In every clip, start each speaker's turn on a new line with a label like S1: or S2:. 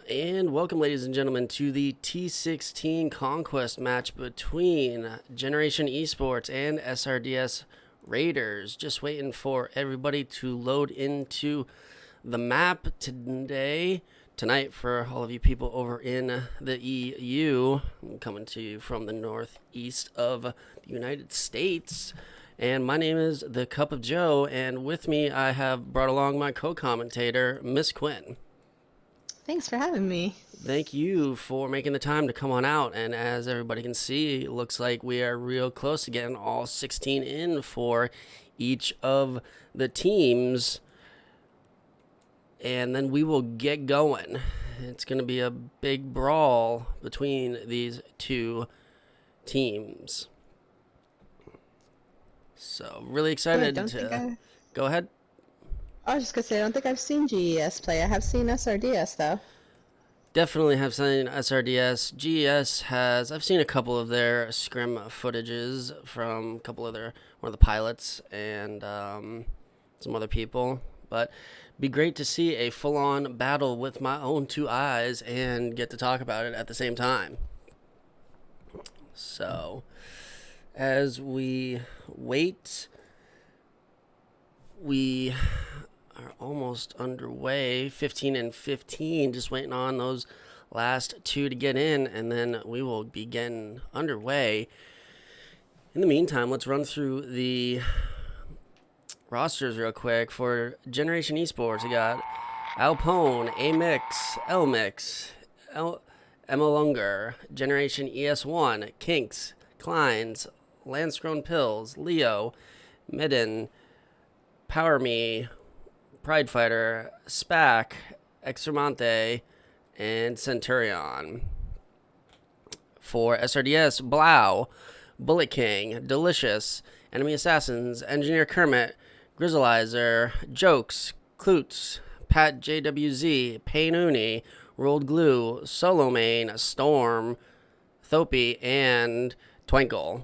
S1: And welcome, ladies and gentlemen, to the T16 Conquest match between Generation Esports and SRDS Raiders. Just waiting for everybody to load into the map tonight for all of you people over in the EU. I'm coming to you from the northeast of the United States. And my name is The Cup of Joe, and with me I have brought along my co-commentator, Miss Quinn.
S2: Thanks for having me.
S1: Thank you for making the time to come on out. And as everybody can see, it looks like we are real close to getting all 16 in for each of the teams. And then we will get going. It's going to be a big brawl between these two teams. So, really excited to go ahead.
S2: I was just going to say, I don't think I've seen GES play. I have seen SRDS, though.
S1: Definitely have seen SRDS. GeS has, I've seen a couple of their scrim footages from a couple of one of the pilots and some other people. But it'd be great to see a full-on battle with my own two eyes and get to talk about it at the same time. So, as we wait, we are almost underway, 15 and 15, just waiting on those last two to get in, and then we will be getting underway. In the meantime, let's run through the rosters real quick. For Generation Esports, we got Alpone, Amix, Elmix, Emelunger, Generation ES1, Kinks, Kleins, Landscrone Pills, Leo, Midden, Power Me, Pride Fighter, SPAC, Extremante, and Centurion. For SRDS, Blau, Bullet King, Delicious, Enemy Assassins, Engineer Kermit, Grizzleizer, Jokes, Klutz, Pat JWZ, Painuni, Rolled Glue, Solo Main, Storm, Thopi, and Twinkle.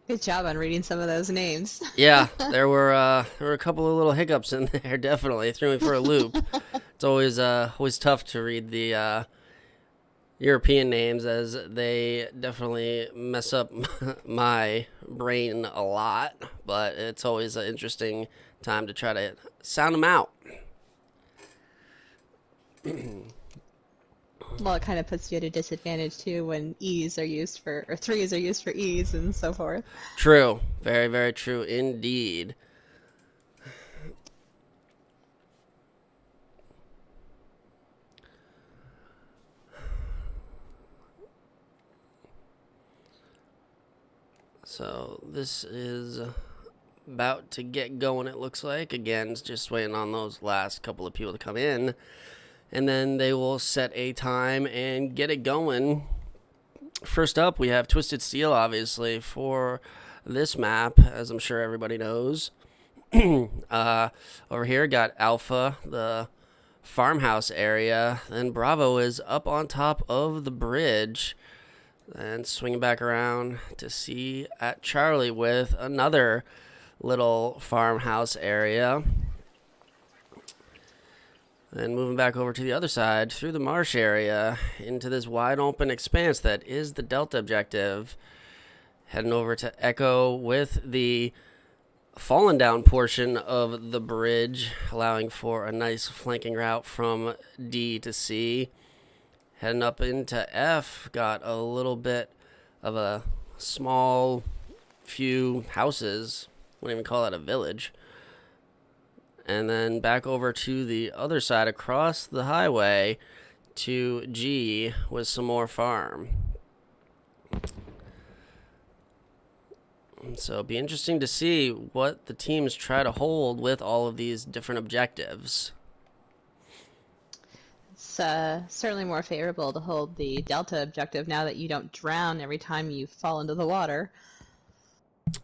S2: Good job on reading some of those names.
S1: Yeah, there were a couple of little hiccups in there. Definitely threw me for a loop. It's always tough to read the European names, as they definitely mess up my brain a lot. But it's always an interesting time to try to sound them out.
S2: Well, it kind of puts you at a disadvantage too when E's are used for, or threes are used for E's and so forth.
S1: True. Very, very true indeed. So this is about to get going, it looks like. Again, it's just waiting on those last couple of people to come in. And then they will set a time and get it going. First up, we have Twisted Steel, obviously, for this map, as I'm sure everybody knows. Over here, got Alpha, the farmhouse area. Then Bravo is up on top of the bridge. And swinging back around to see at Charlie with another little farmhouse area. Then moving back over to the other side, through the marsh area, into this wide open expanse that is the Delta objective. Heading over to Echo with the fallen down portion of the bridge, allowing for a nice flanking route from D to C. Heading up into F, got a little bit of a small few houses. Wouldn't even call that a village. And then back over to the other side across the highway to G with some more farm. So it'll be interesting to see what the teams try to hold with all of these different objectives.
S2: It's certainly more favorable to hold the Delta objective now that you don't drown every time you fall into the water.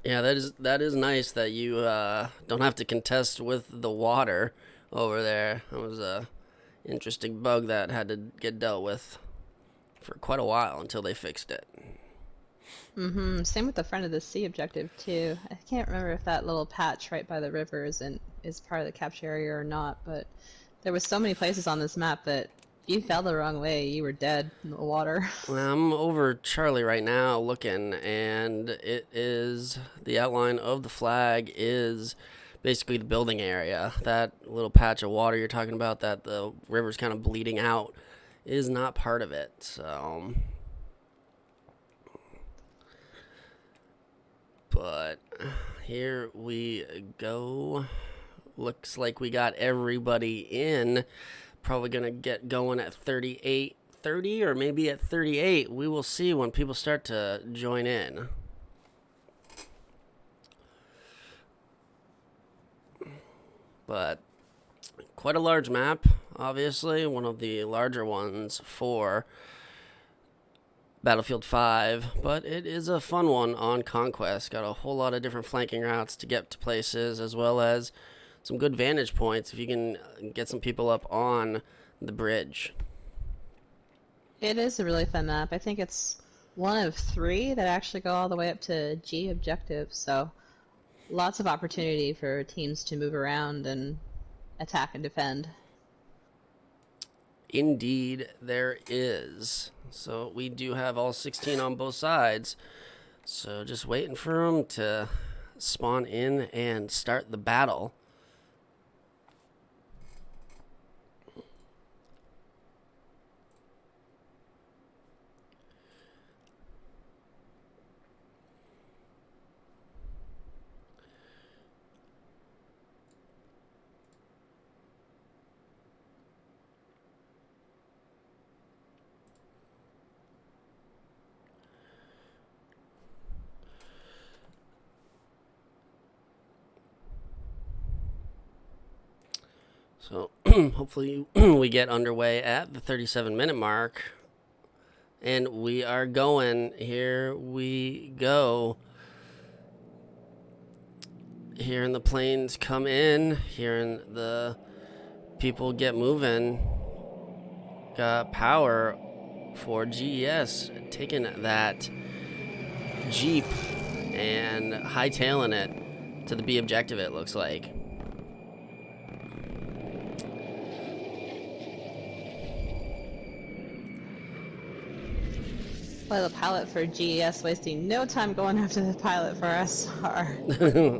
S1: Yeah, that is nice that you don't have to contest with the water over there. That was a interesting bug that had to get dealt with for quite a while until they fixed it.
S2: Same with the front of the sea objective too. I can't remember if that little patch right by the river is part of the capture area or not, but there was so many places on this map that if you fell the wrong way, you were dead in the water.
S1: Well, I'm over Charlie right now looking, and it is the outline of the flag is basically the building area. That little patch of water you're talking about that the river's kind of bleeding out is not part of it. So, but here we go. Looks like we got everybody in. Probably going to get going at 38, 30, or maybe at 38. We will see when people start to join in. But quite a large map, obviously. One of the larger ones for Battlefield 5. But it is a fun one on Conquest. Got a whole lot of different flanking routes to get to places, as well as some good vantage points if you can get some people up on the bridge.
S2: It is a really fun map. I think it's one of 3 that actually go all the way up to G objective, so lots of opportunity for teams to move around and attack and defend.
S1: Indeed, there is. So we do have all 16 on both sides. So just waiting for them to spawn in and start the battle. So hopefully we get underway at the 37-minute mark. And we are going. Here we go. Hearing the planes come in. Hearing the people get moving. Got power for GES. Taking that Jeep and hightailing it to the B objective, it looks like.
S2: Well, the pilot for GES wasting no time going after the pilot for SR.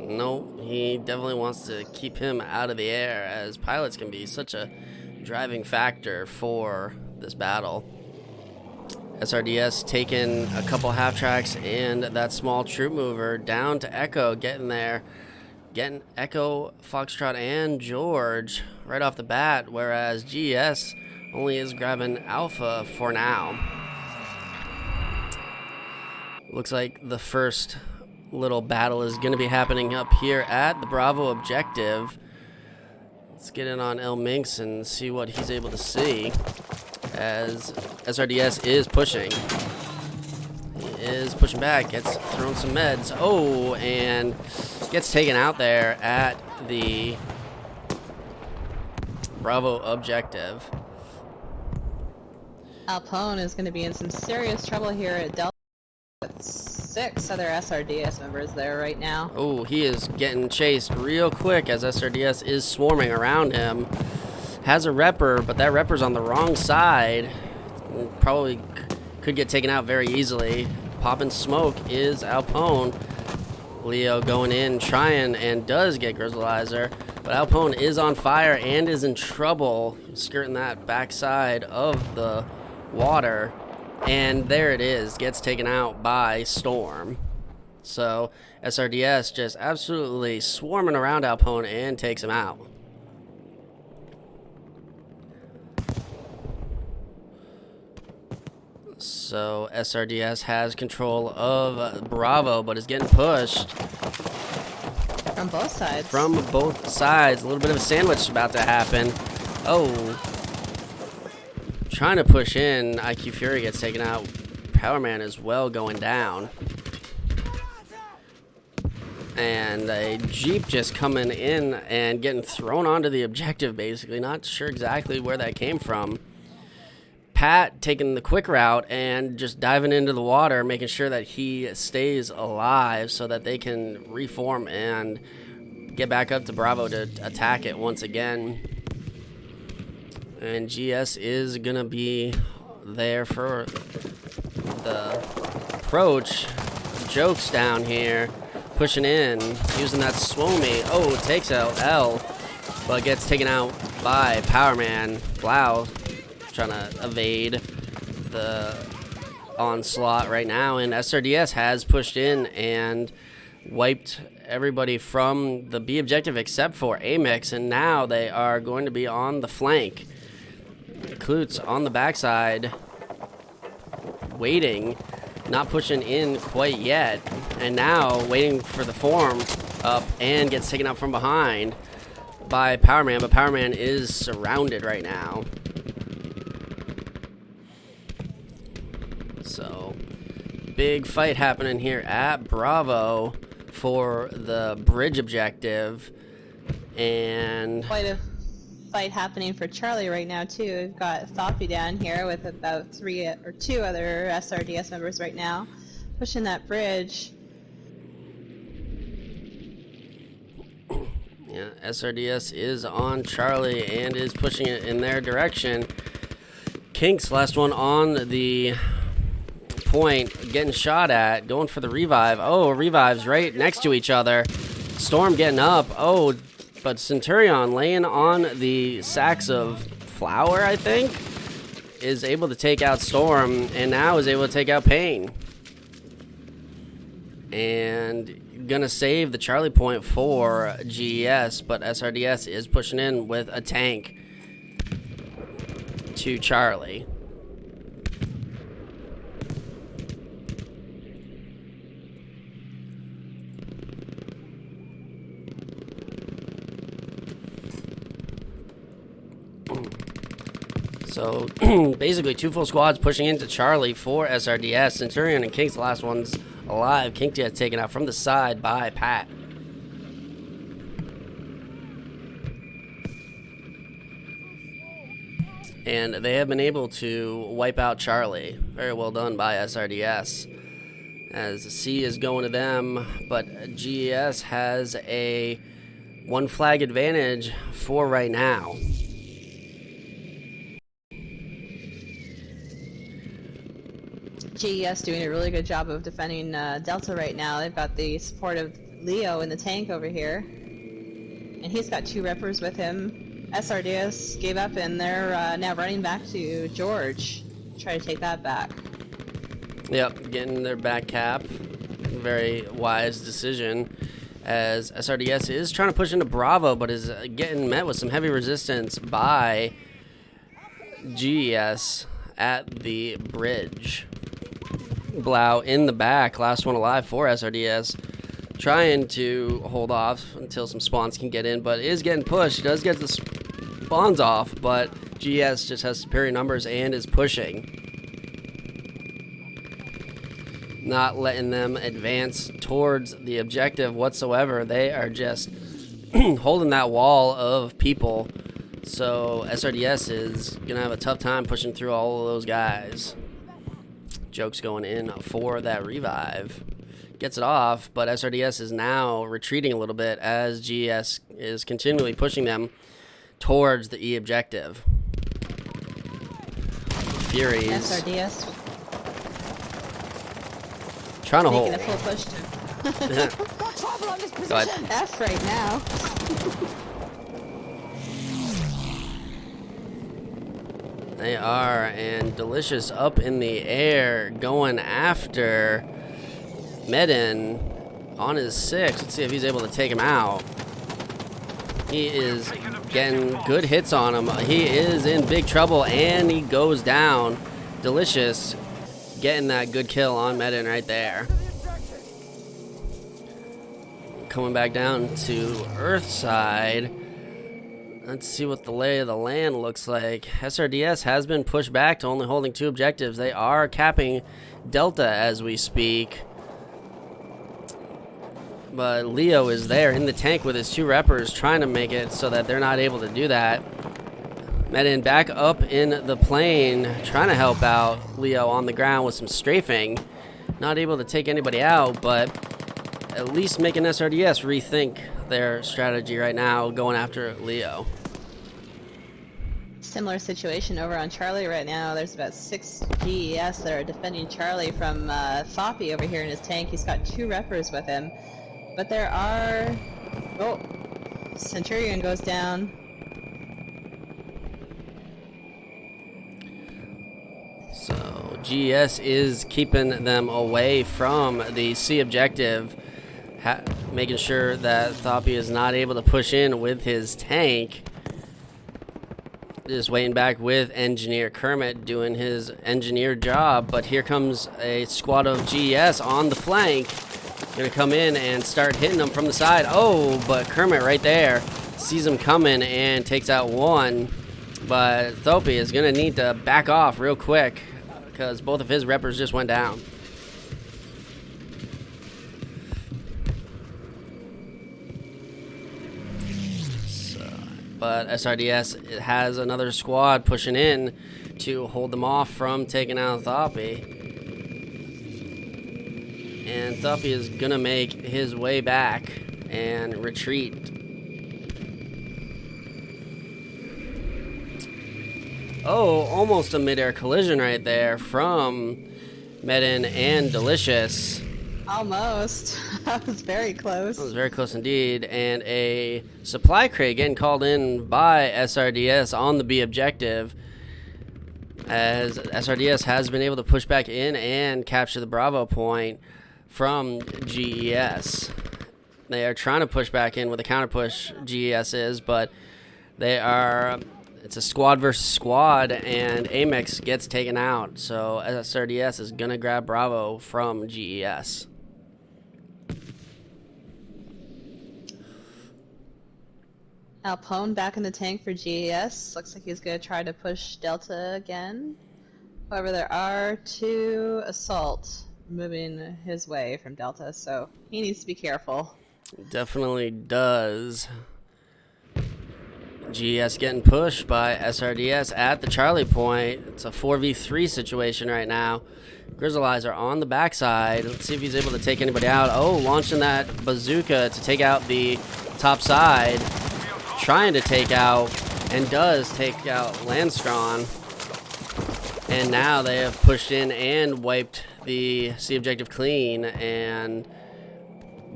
S1: No, he definitely wants to keep him out of the air, as pilots can be such a driving factor for this battle. SRDS taking a couple half tracks and that small troop mover down to Echo, getting there. Getting Echo, Foxtrot, and George right off the bat, whereas GES only is grabbing Alpha for now. Looks like the first little battle is going to be happening up here at the Bravo objective. Let's get in on El Minx and see what he's able to see as SRDS is pushing. He is pushing back, gets thrown some meds. Oh, and gets taken out there at the Bravo objective.
S2: Alpone is going to be in some serious trouble here at Delta. 6 other SRDS members there right now.
S1: Oh, he is getting chased real quick as SRDS is swarming around him. Has a repper, but that repper's on the wrong side. Probably could get taken out very easily. Popping smoke is Alpone. Leo going in, trying, and does get Grizzleizer. But Alpone is on fire and is in trouble, skirting that backside of the water. And there it is, gets taken out by Storm. So SRDS just absolutely swarming around Alpone and takes him out. So SRDS has control of Bravo, but is getting pushed.
S2: From both sides.
S1: From both sides. A little bit of a sandwich about to happen. Oh. Trying to push in. IQ Fury gets taken out. Power Man as well going down. And a Jeep just coming in and getting thrown onto the objective, basically. Not sure exactly where that came from. Pat taking the quick route and just diving into the water, making sure that he stays alive so that they can reform and get back up to Bravo to attack it once again. And GeS is going to be there for the approach. Jokes down here, pushing in, using that Swomy. Oh, takes out L, but gets taken out by Powerman. Blau trying to evade the onslaught right now, and SRDS has pushed in and wiped everybody from the B objective except for Amix, and now they are going to be on the flank. Klutz on the backside, waiting, not pushing in quite yet, and now waiting for the form up, and gets taken out from behind by Powerman, but Powerman is surrounded right now. So, big fight happening here at Bravo for the bridge objective, and
S2: Quite a fight happening for Charlie right now too. We've got Thoppy down here with about 3 or 2 other SRDS members right now, pushing that bridge.
S1: yeah, SRDS is on Charlie and is pushing it in their direction. Kinks, last one on the point, getting shot at, going for the revive. Oh, revives right next to each other. Storm getting up. Oh, but Centurion laying on the sacks of flour, I think, is able to take out Storm, and now is able to take out Pain. And gonna save the Charlie point for GES, but SRDS is pushing in with a tank to Charlie. So basically 2 full squads pushing into Charlie for SRDS. Centurion and Kink's the last ones alive. Kink gets taken out from the side by Pat. And they have been able to wipe out Charlie. Very well done by SRDS. As C is going to them, but GES has a 1 flag advantage for right now.
S2: GES doing a really good job of defending Delta right now. They've got the support of Leo in the tank over here, and he's got 2 reppers with him. SRDS gave up, and they're now running back to George to try to take that back.
S1: Yep, getting their back cap. Very wise decision, as SRDS is trying to push into Bravo, but is getting met with some heavy resistance by GES at the bridge. Blau in the back, last one alive for SRDS, trying to hold off until some spawns can get in, but is getting pushed. He does get the spawns off, but GES just has superior numbers and is pushing, not letting them advance towards the objective whatsoever. They are just holding that wall of people, so SRDS is gonna have a tough time pushing through all of those guys. Joke's going in for that revive. Gets it off, but SRDS is now retreating a little bit as GES is continually pushing them towards the E objective. Furies.
S2: SRDS
S1: trying to hold.
S2: making a full push to
S1: Go ahead.
S2: F right now.
S1: They are, and Delicious up in the air going after Medin on his 6. Let's see if he's able to take him out. He is getting good hits on him. He is in big trouble, and he goes down. Delicious getting that good kill on Medin right there. Coming back down to Earthside. Let's see what the lay of the land looks like. SRDS has been pushed back to only holding 2 objectives. They are capping Delta as we speak. But Leo is there in the tank with his 2 reppers, trying to make it so that they're not able to do that. Medin back up in the plane, trying to help out Leo on the ground with some strafing. Not able to take anybody out, but at least making SRDS rethink their strategy right now, going after Leo.
S2: Similar situation over on Charlie right now. There's about 6 GES that are defending Charlie from Thoppy over here in his tank. He's got 2 reppers with him. But there are... Oh, Centurion goes down.
S1: So GES is keeping them away from the C objective, making sure that Thoppy is not able to push in with his tank. Just waiting back with Engineer Kermit doing his engineer job, but here comes a squad of GES on the flank. Gonna come in and start hitting them from the side. Oh, but Kermit right there sees him coming and takes out one. But Thoppy is gonna need to back off real quick because both of his reppers just went down. But SRDS has another squad pushing in to hold them off from taking out Thoppy. And Thoppy is going to make his way back and retreat. Oh, almost a midair collision right there from Medin and Delicious.
S2: Almost. That was very close.
S1: That was very close indeed. And a supply crate getting called in by SRDS on the B objective, as SRDS has been able to push back in and capture the Bravo point from GES. They are trying to push back in with a counter push, GES is, but they are... It's a squad versus squad, and Amex gets taken out. So SRDS is going to grab Bravo from GES.
S2: Alpone back in the tank for GES. Looks like he's going to try to push Delta again. However, there are 2 assault moving his way from Delta, so he needs to be careful.
S1: Definitely does. GES getting pushed by SRDS at the Charlie point. It's a 4v3 situation right now. Grizzle Eyes are on the backside. Let's see if he's able to take anybody out. Oh, launching that bazooka to take out the top side. Trying to take out, and does take out Landstron. And now they have pushed in and wiped the C objective clean, and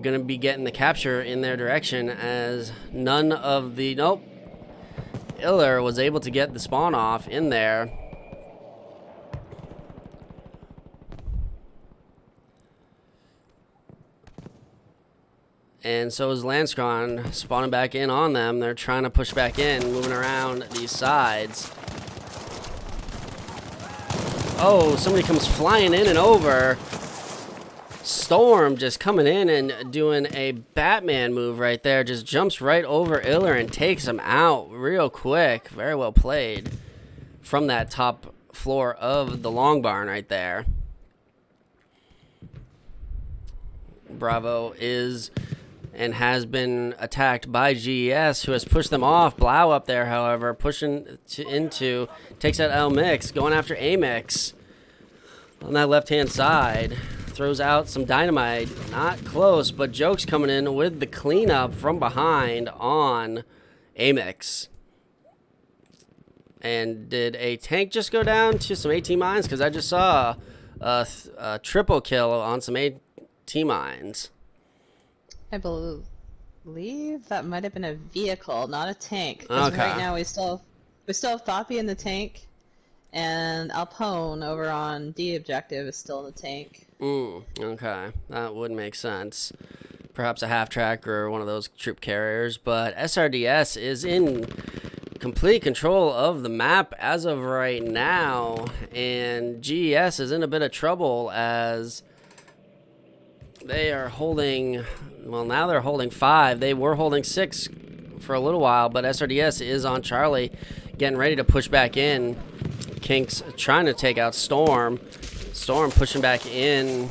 S1: going to be getting the capture in their direction, as none of the... Nope. Iller was able to get the spawn off in there. And so is Landskron spawning back in on them. They're trying to push back in, moving around these sides. Oh, somebody comes flying in and over. Storm just coming in and doing a Batman move right there. Just jumps right over Iller and takes him out real quick. Very well played from that top floor of the long barn right there. Bravo is... and has been attacked by GES, who has pushed them off. Blau up there, however, pushing into, takes out L Mix, going after Amix on that left-hand side. Throws out some dynamite, not close, but Jokes coming in with the cleanup from behind on Amix. And did a tank just go down to some AT mines? Because I just saw a triple kill on some AT mines.
S2: I believe that might have been a vehicle, not a tank.
S1: Okay.
S2: Right now we still have Thoppy in the tank, and Alpone over on D objective is still in the tank.
S1: Okay, that would make sense. Perhaps a half-track or one of those troop carriers, but SRDS is in complete control of the map as of right now, and GES is in a bit of trouble as they are holding, well, now they're holding 5. They were holding 6 for a little while, but SRDS is on Charlie, getting ready to push back in. Kinks trying to take out Storm. Storm pushing back in.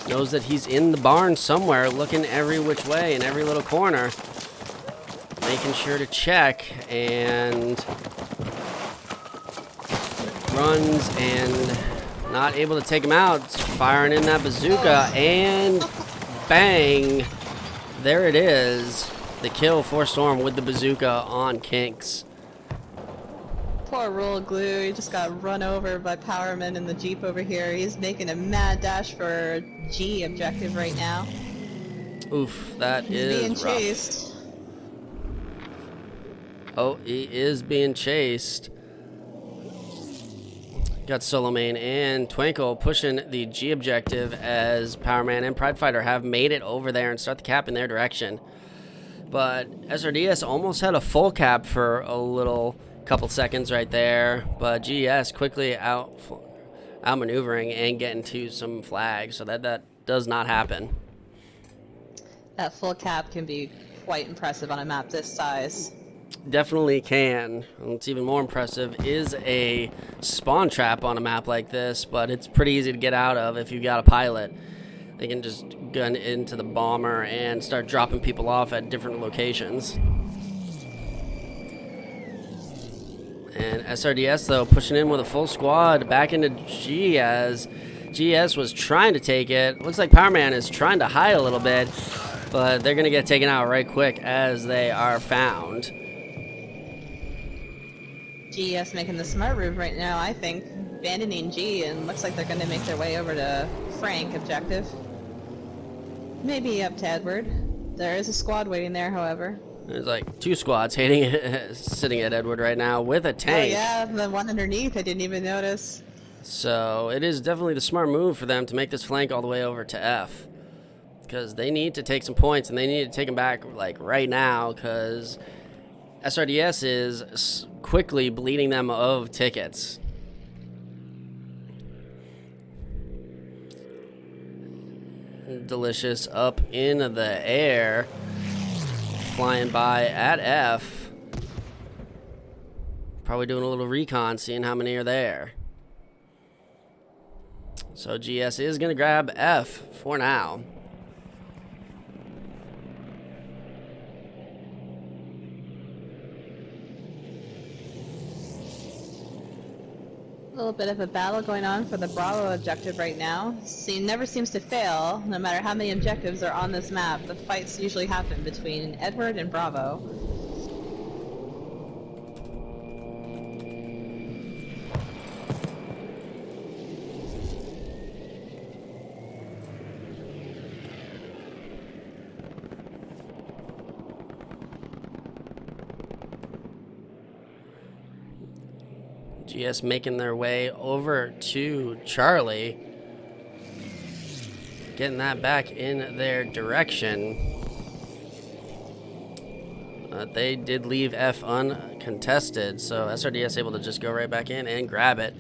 S1: Knows that he's in the barn somewhere, looking every which way in every little corner. Making sure to check, and runs and not able to take him out. Firing in that bazooka, and bang. There it is. The kill for Storm with the bazooka on Kinks.
S2: Poor Roll Glue, he just got run over by Powerman in the Jeep over here. He's making a mad dash for G objective right now.
S1: Oof, that
S2: He's
S1: is
S2: being
S1: rough.
S2: chased.
S1: Oh, he is being chased. Got Solomane and Twinkle pushing the G objective as Powerman and Pride Fighter have made it over there and start the cap in their direction. But SRDS almost had a full cap for a couple seconds right there, but GeS quickly outmaneuvering and getting to some flags, so that does not happen.
S2: That full cap can be quite impressive on a map this size.
S1: Definitely can. What's even more impressive is a spawn trap on a map like this, but it's pretty easy to get out of if you've got a pilot. They can just gun into the bomber and start dropping people off at different locations. And SRDS, though, pushing in with a full squad back into G as GeS was trying to take it. Looks like Powerman is trying to hide a little bit, but they're going to get taken out right quick as they are found.
S2: GES making the smart move right now, I think, abandoning G, and looks like they're going to make their way over to Frank objective. Maybe up to Edward. There is a squad waiting there, however.
S1: There's like 2 squads sitting at Edward right now with a tank.
S2: Oh yeah, the one underneath, I didn't even notice.
S1: So it is definitely the smart move for them to make this flank all the way over to F. Because they need to take some points, and they need to take them back like right now, because SRDS is quickly bleeding them of tickets. Delicious up in the air, flying by at F. Probably doing a little recon, seeing how many are there. So GeS is going to grab F for now.
S2: A little bit of a battle going on for the Bravo objective right now. Never seems to fail, no matter how many objectives are on this map. The fights usually happen between Edward and Bravo.
S1: GeS making their way over to Charlie, getting that back in their direction. They did leave F uncontested, so SRDS able to just go right back in and grab it.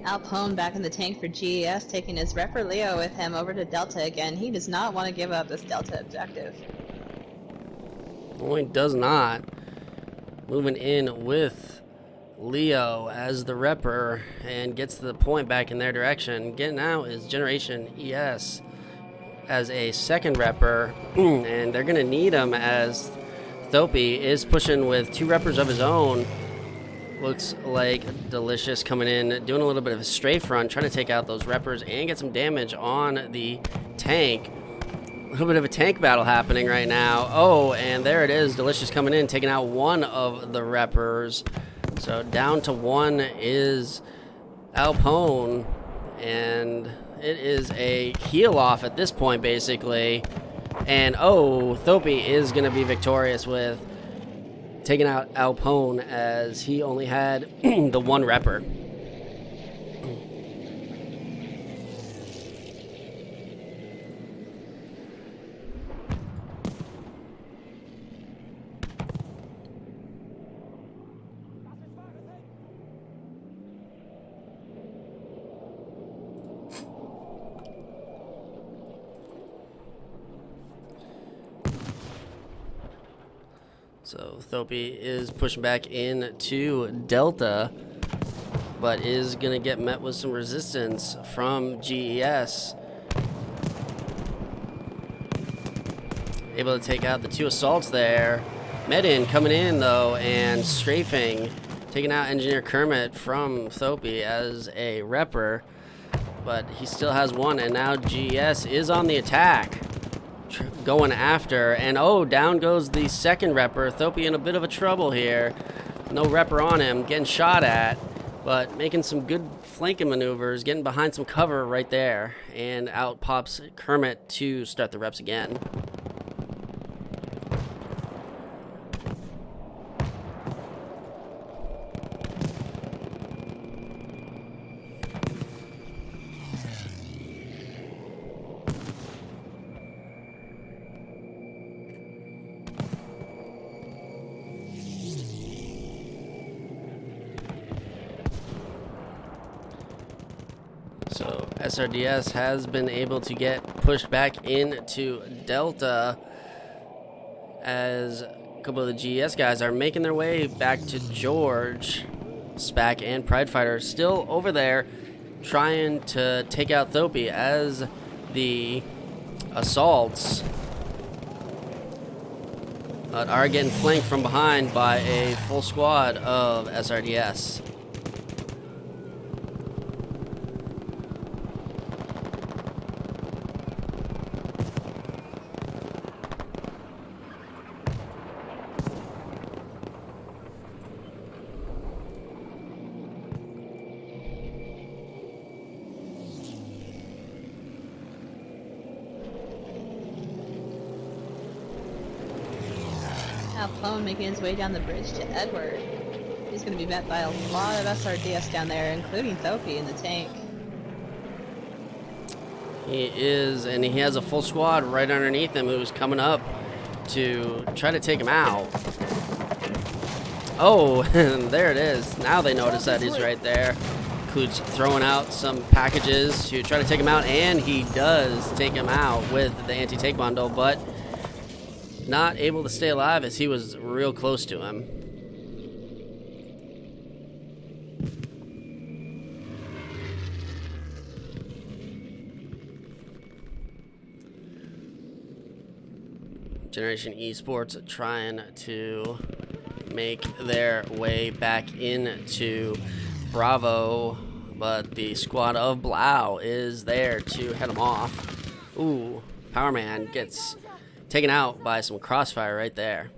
S2: Alpone back in the tank for GES, taking his Repper Leo with him over to Delta again. He does not want to give up this Delta objective.
S1: No, he does not. Moving in with Leo as the Repper and gets the point back in their direction. Getting out is Generation ES as a second Repper, and they're going to need him as Thopi is pushing with 2 Reppers of his own. Looks like Delicious coming in, doing a little bit of a strafe run, trying to take out those Reppers and get some damage on the tank. A little bit of a tank battle happening right now. Oh, and there it is. Delicious coming in, taking out one of the Reppers. So down to 1 is Alpone, and it is a heal off at this point, basically. And oh, Thopi is going to be victorious with taking out Alpone as he only had the 1 Repper. So Thopi is pushing back into Delta, but is going to get met with some resistance from GES. able to take out the 2 assaults there. Medin coming in, though, and strafing, taking out Engineer Kermit from Thopi as a repper. But he still has 1, and now GeS is on the attack. Going after, and oh, down goes the second repper. Thopi in a bit of a trouble here. No repper on him, getting shot at, but making some good flanking maneuvers, getting behind some cover right there. And out pops Kermit to start the reps again. So SRDS has been able to get pushed back into Delta as a couple of the GES guys are making their way back to George. Spac and Pride Fighter still over there trying to take out Thopi as the assaults are getting flanked from behind by a full squad of SRDS.
S2: Plone making his way down the bridge to Edward. He's going to be met by a lot of SRDS down there, including Thopi in the tank.
S1: He is, and he has a full squad right underneath him who's coming up to try to take him out. Oh, there it is. Now they notice that he's right there. Includes throwing out some packages to try to take him out, and he does take him out with the anti-tank bundle, but not able to stay alive as he was real close to him. Generation Esports trying to make their way back into Bravo, but the squad of Blau is there to head them off. Ooh, Power Man gets taken out by some crossfire right there.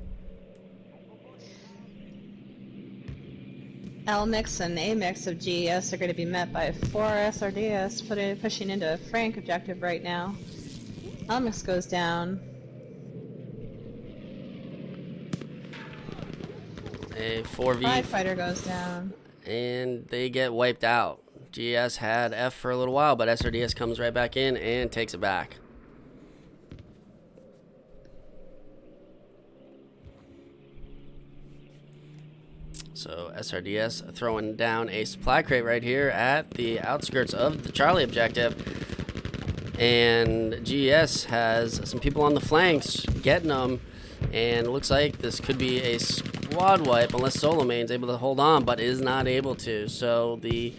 S2: L mix and A mix of GES are going to be met by 4 SRDS pushing into Frank objective right now. L mix goes down.
S1: A 4v.
S2: Pride Fighter goes down.
S1: And they get wiped out. GES had F for a little while, but SRDS comes right back in and takes it back. So SRDS throwing down a supply crate right here at the outskirts of the Charlie objective. And GES has some people on the flanks getting them. And it looks like this could be a squad wipe unless Solomain's able to hold on, but is not able to. So the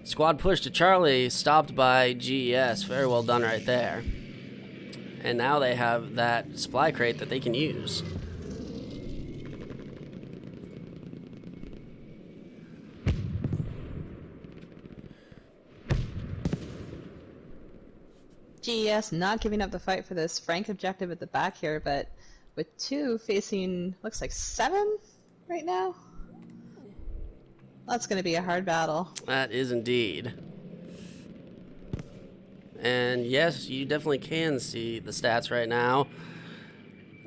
S1: squad push to Charlie stopped by GES. Very well done right there. And now they have that supply crate that they can use.
S2: GES not giving up the fight for this Frank objective at the back here, but with 2 facing, looks like 7 right now. That's going to be a hard battle.
S1: That is indeed. And yes, you definitely can see the stats right now.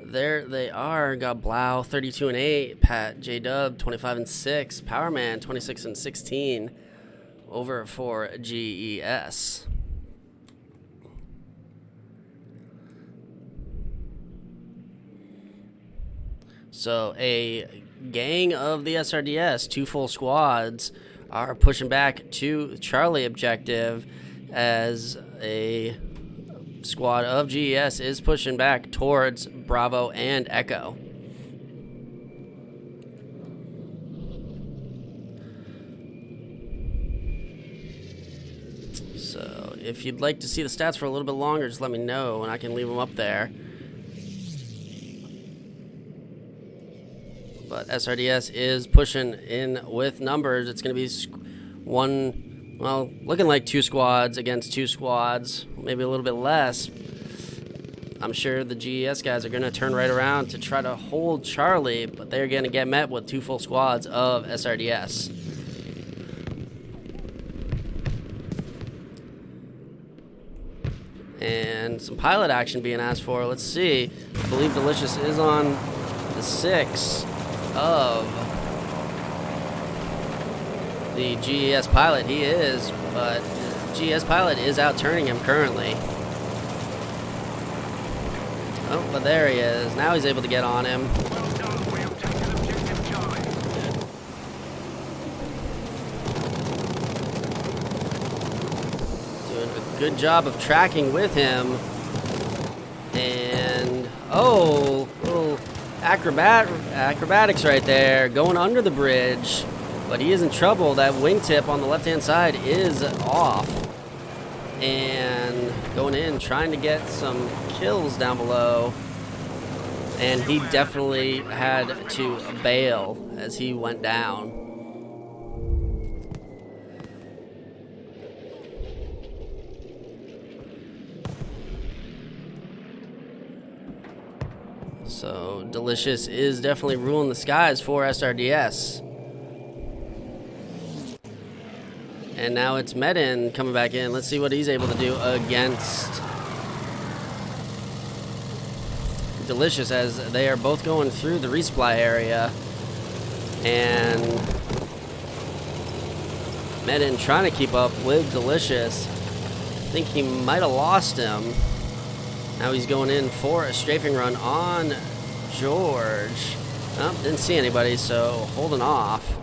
S1: There they are. Got Blau 32-8, Pat J-Dub 25-6, Powerman 26-16 over for GES. So a gang of the SRDS, 2 full squads, are pushing back to Charlie objective as a squad of GES is pushing back towards Bravo and Echo. So if you'd like to see the stats for a little bit longer, just let me know and I can leave them up there. But SRDS is pushing in with numbers. It's going to be one, well, looking like 2 squads against 2 squads, maybe a little bit less. I'm sure the GES guys are going to turn right around to try to hold Charlie, but they're going to get met with 2 full squads of SRDS. And some pilot action being asked for. Let's see. I believe Delicious is on the 6 of the GES pilot. He is, but the GES pilot is out turning him currently. Oh, but there he is. Now he's able to get on him. Doing a good job of tracking with him. And, oh, little acrobatics right there, going under the bridge. But he is in trouble. That wingtip on the left-hand side is off. And going in, trying to get some kills down below. And he definitely had to bail as he went down. So Delicious is definitely ruling the skies for SRDS. And now it's Medin coming back in. Let's see what he's able to do against Delicious, as they are both going through the resupply area. And Medin trying to keep up with Delicious. I think he might have lost him. Now he's going in for a strafing run on George. Oh, didn't see anybody, so holding off.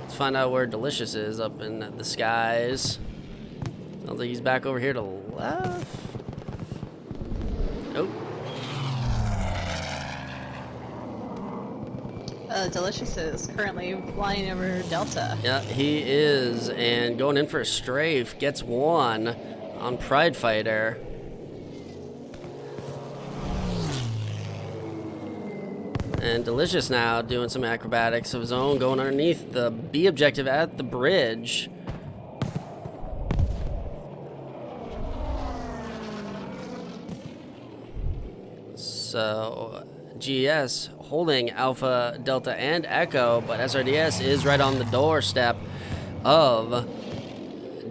S1: Let's find out where Delicious is up in the skies. Sounds like he's back over here to the left. Nope.
S2: Delicious is currently flying over Delta.
S1: Yeah, he is, and going in for a strafe. Gets one on Pride Fighter. And Delicious now doing some acrobatics of his own, going underneath the B objective at the bridge. So GES holding Alpha, Delta, and Echo, but SRDS is right on the doorstep of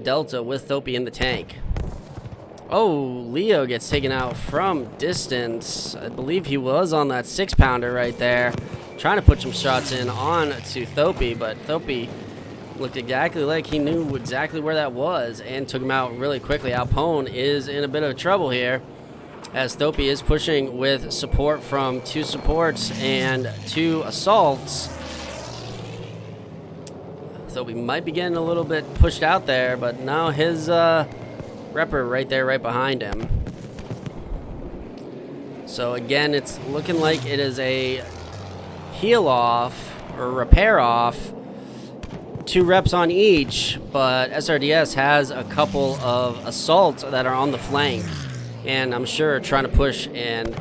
S1: Delta with Thopi in the tank. Oh, Leo gets taken out from distance. I believe he was on that 6-pounder right there, trying to put some shots in on to Thopi, but Thopi looked exactly like he knew exactly where that was and took him out really quickly. Alpone is in a bit of trouble here, as Thopi is pushing with support from 2 supports and 2 assaults. Thopi might be getting a little bit pushed out there, but now his Repper right there, right behind him. So again, it's looking like it is a heal off or repair off. 2 reps on each, but SRDS has a couple of assaults that are on the flank. And I'm sure trying to push and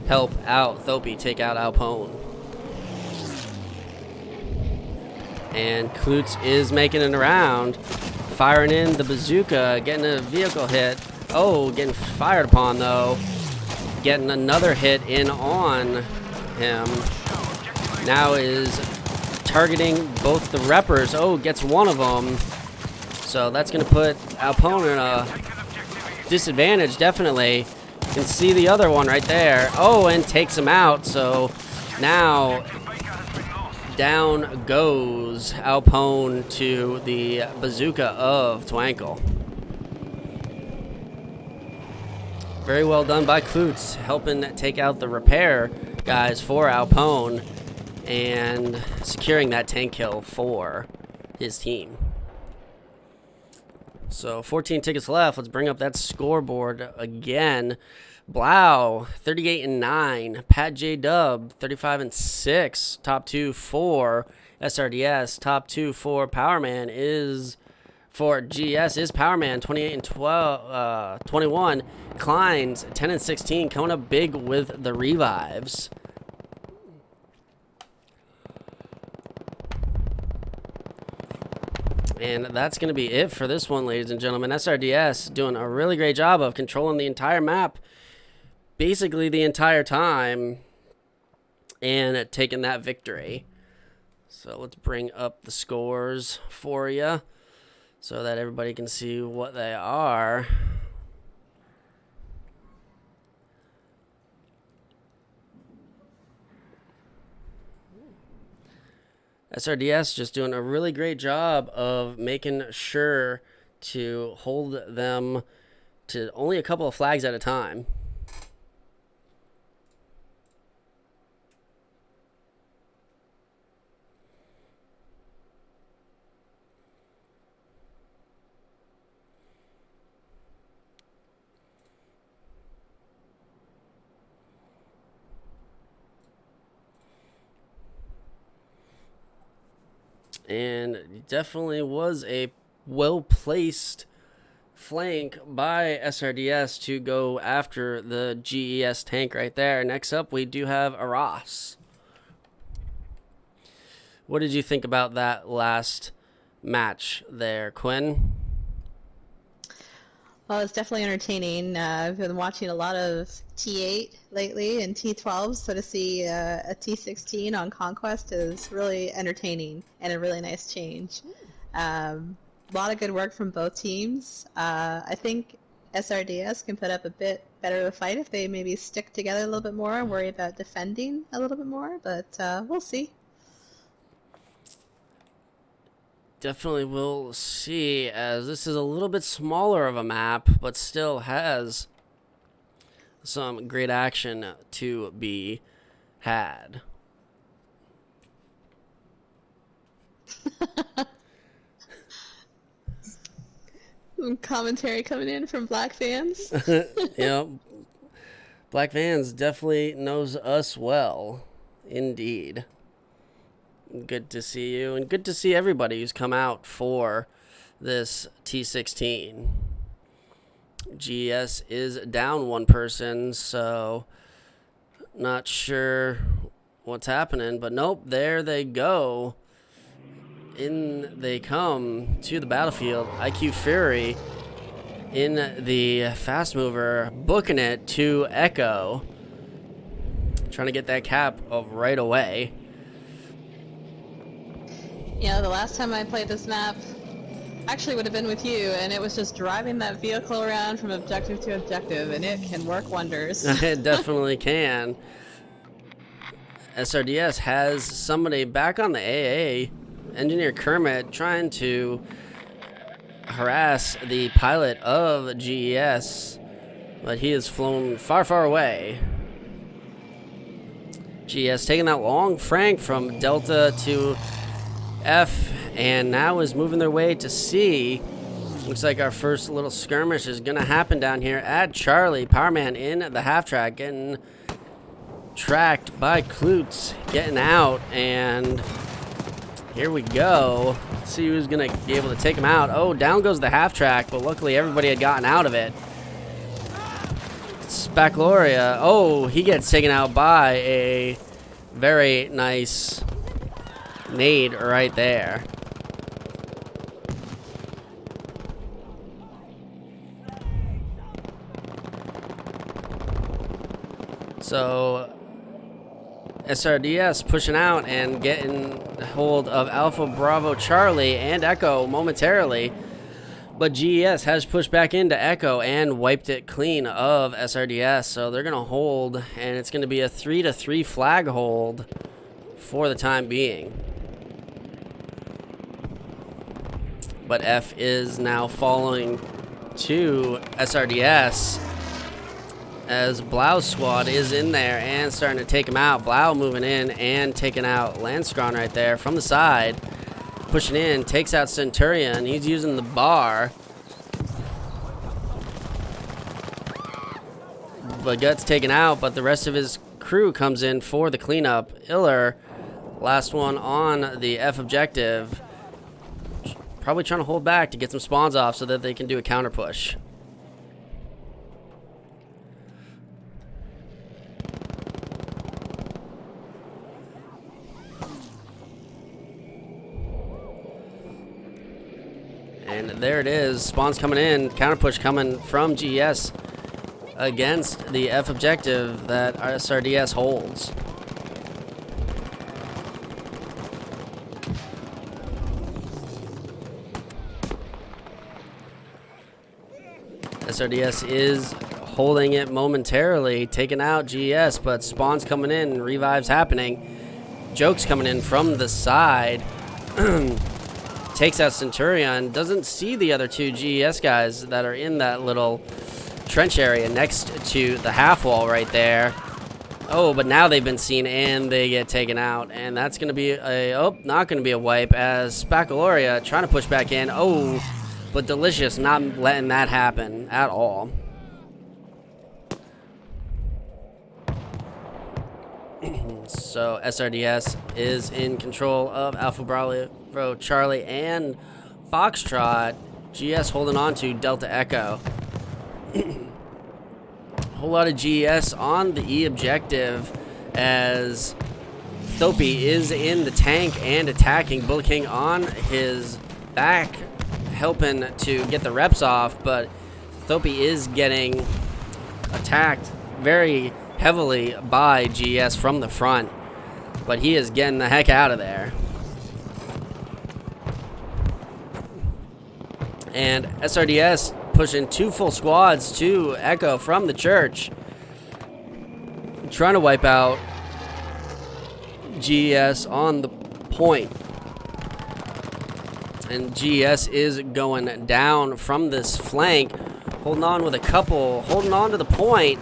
S1: help out Thopi take out Alpone. And Klutz is making it around. Firing in the bazooka, getting a vehicle hit. Oh, getting fired upon though. Getting another hit in on him. Now is targeting both the reppers. Oh, gets one of them. So that's going to put Alpone in a disadvantage, definitely. You can see the other one right there. Oh, and takes him out. So now down goes Alpone to the bazooka of Twankle. Very well done by Klutz, helping take out the repair guys for Alpone and securing that tank kill for his team. So 14 tickets left. Let's bring up that scoreboard again. Blau 38-9, Pat J Dub 35-6, top 2 for SRDS, top 2 for Powerman is for GS is Powerman 28-21, Kleins 10-16, coming up big with the revives. And that's going to be it for this one, ladies and gentlemen. SRDS doing a really great job of controlling the entire map, basically the entire time, and taking that victory. So let's bring up the scores for you so that everybody can see what they are. SRDS just doing a really great job of making sure to hold them to only a couple of flags at a time. And definitely was a well-placed flank by SRDS to go after the GES tank right there. Next up, we do have Aras. What did you think about that last match there, Quinn?
S2: Well, it's definitely entertaining. I've been watching a lot of T8 lately and T12, so to see a T16 on Conquest is really entertaining and a really nice change. A lot of good work from both teams. I think SRDS can put up a bit better of a fight if they maybe stick together a little bit more and worry about defending a little bit more, but we'll see.
S1: Definitely will see, as this is a little bit smaller of a map, but still has some great action to be had.
S2: Some commentary coming in from Black fans.
S1: Yep. Black Vans definitely knows us well, indeed. Good to see you, and good to see everybody who's come out for this T16. GeS is down one person, so not sure what's happening, but nope, there they go. In they come to the battlefield. IQ Fury in the fast mover, booking it to Echo, trying to get that cap of right away.
S2: Yeah, the last time I played this map actually would have been with you, and it was just driving that vehicle around from objective to objective, and it can work wonders.
S1: It definitely can. SRDS has somebody back on the AA, Engineer Kermit, trying to harass the pilot of GES, but he has flown far, far away. GES taking that long frank from Delta to F, and now is moving their way to C. Looks like our first little skirmish is going to happen down here at Charlie. Powerman in the half track, getting tracked by Klutz, getting out, and here we go. Let's see who's going to be able to take him out. Oh, down goes the half track, but luckily everybody had gotten out of it. Spacloria, oh, he gets taken out by a very nice nade right there. So SRDS pushing out and getting hold of Alpha Bravo Charlie and Echo momentarily, but GES has pushed back into Echo and wiped it clean of SRDS, so they're going to hold, and it's going to be a 3-3 flag hold for the time being. But F is now following to SRDS as Blau's squad is in there and starting to take him out. Blau moving in and taking out Landskron right there from the side. Pushing in, takes out Centurion. He's using the bar. But gets taken out, but the rest of his crew comes in for the cleanup. Iller, last one on the F objective. Probably trying to hold back to get some spawns off so that they can do a counter push. And there it is. Spawns coming in. Counter push coming from GeS against the F objective that SRDS holds. SRDS is holding it momentarily, taking out GeS, but spawns coming in, revives happening. Jokes coming in from the side. Takes out Centurion. Doesn't see the other two GeS guys that are in that little trench area next to the half wall right there. Oh, but now they've been seen and they get taken out. And that's going to be a, oh, not going to be a wipe as Spacaloria trying to push back in. Oh, but Delicious not letting that happen at all. So SRDS is in control of Alpha Bravo Charlie and Foxtrot. GeS holding on to Delta Echo. Whole lot of GeS on the E objective as Thope is in the tank and attacking. Bullet King on his back, helping to get the reps off, but Thope is getting attacked very heavily by GeS from the front, but he is getting the heck out of there. And SRDS pushing 2 full squads to Echo from the church, trying to wipe out GeS on the point. And GeS is going down from this flank, holding on with a couple, holding on to the point.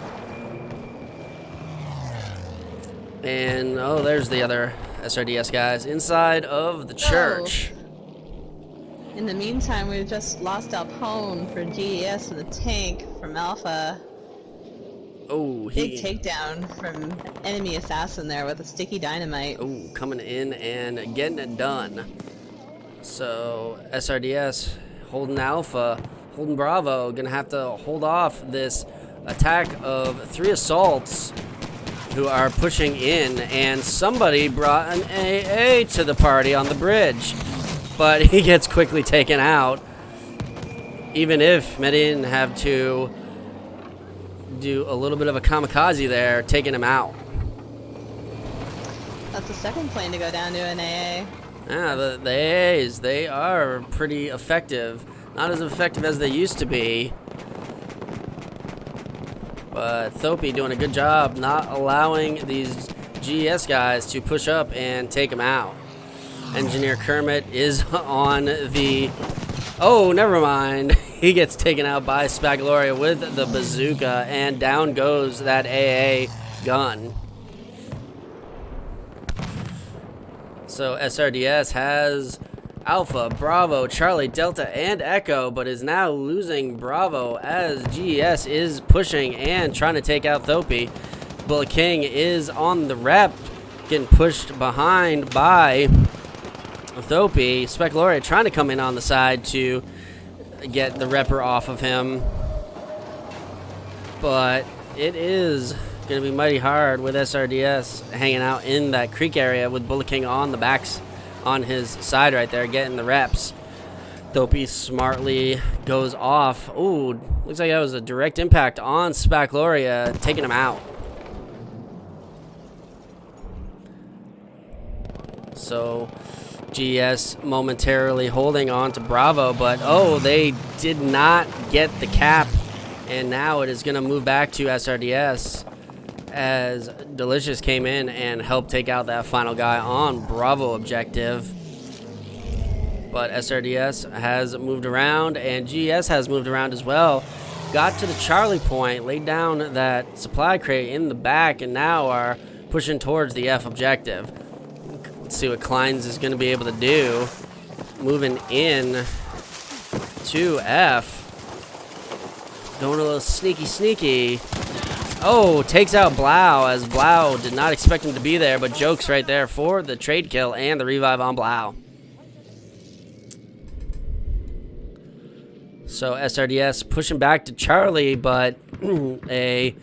S1: And, oh, there's the other SRDS guys inside of the church.
S2: In the meantime, we've just lost Alpone for GeS in the tank from Alpha.
S1: Oh,
S2: big takedown from enemy assassin there with a sticky dynamite.
S1: Oh, coming in and getting it done. So, SRDS holding Alpha, holding Bravo, gonna have to hold off this attack of 3 assaults who are pushing in, and somebody brought an AA to the party on the bridge, but he gets quickly taken out, even if Medellin have to do a little bit of a kamikaze there, taking him out.
S2: That's the second plane to go down to an AA.
S1: Yeah, the AAs, they are pretty effective. Not as effective as they used to be, but Thope doing a good job not allowing these GeS guys to push up and take him out. Engineer Kermit is on the... Oh, never mind. He gets taken out by Spagloria with the bazooka, and down goes that AA gun. So SRDS has Alpha, Bravo, Charlie, Delta, and Echo, but is now losing Bravo as GeS is pushing and trying to take out Thope. Bullet King is on the rep, getting pushed behind by Thope. Specloria trying to come in on the side to get the repper off of him, but it is going to be mighty hard with SRDS hanging out in that creek area with Bullet King on the backs on his side right there, getting the reps. Thope smartly goes off. Ooh, looks like that was a direct impact on Spacloria, taking him out. So GeS momentarily holding on to Bravo, but oh, they did not get the cap, and now it is going to move back to SRDS as Delicious came in and helped take out that final guy on Bravo objective. But SRDS has moved around, and GeS has moved around as well. Got to the Charlie point, laid down that supply crate in the back, and now are pushing towards the F objective. Let's see what Kleins is going to be able to do. Moving in to F. Going a little sneaky. Oh, takes out Blau, as Blau did not expect him to be there, but Jokes right there for the trade kill and the revive on Blau. So SRDS pushing back to Charlie, but a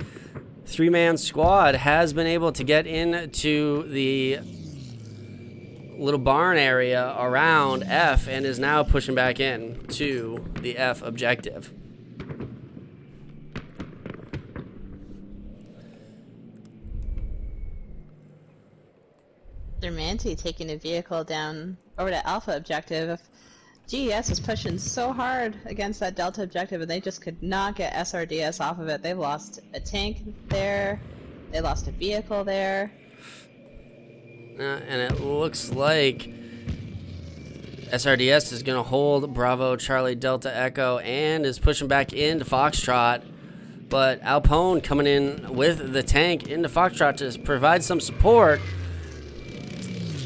S1: 3-man squad has been able to get into the little barn area around F and is now pushing back in to the F objective.
S2: Dermanti taking a vehicle down over to Alpha objective. GES was pushing so hard against that Delta objective and they just could not get SRDS off of it. They've lost a tank there. They lost a vehicle there.
S1: And it looks like SRDS is going to hold Bravo, Charlie, Delta, Echo, and is pushing back into Foxtrot. But Alpone coming in with the tank into Foxtrot to provide some support.